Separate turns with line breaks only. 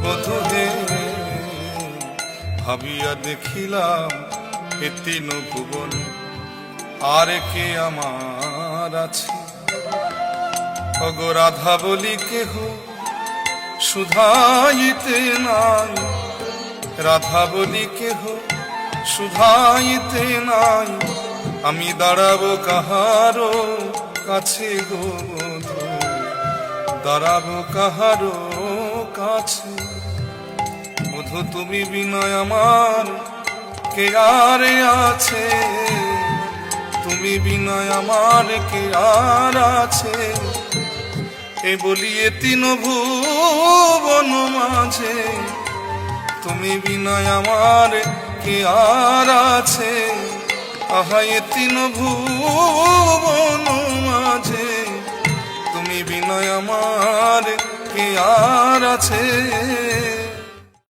বধূ হে ভাবিয়া দেখিলাম এ তিন ভুবন আর কে আমার আছে। ওগো রাধা বলি কেহ শুধাইতে নাই, রাধা বলি কেহ শুধাইতে নাই, আমি দাঁড়াবো কাহারো কাছে গো বধূ, দাঁড়াবো কাহারো কাছে। বধূ তুমি বিনয় আমার কে আর আছে, তুমি বিনয় আমার কে আর আছে। এ বলিয়ে তিন ভুবন মাঝে তুমি বিনয় আমার কে আর আছে। আহা এ তিন ভুবন মাঝে তুমি বিনয় আমার কে আর আছে।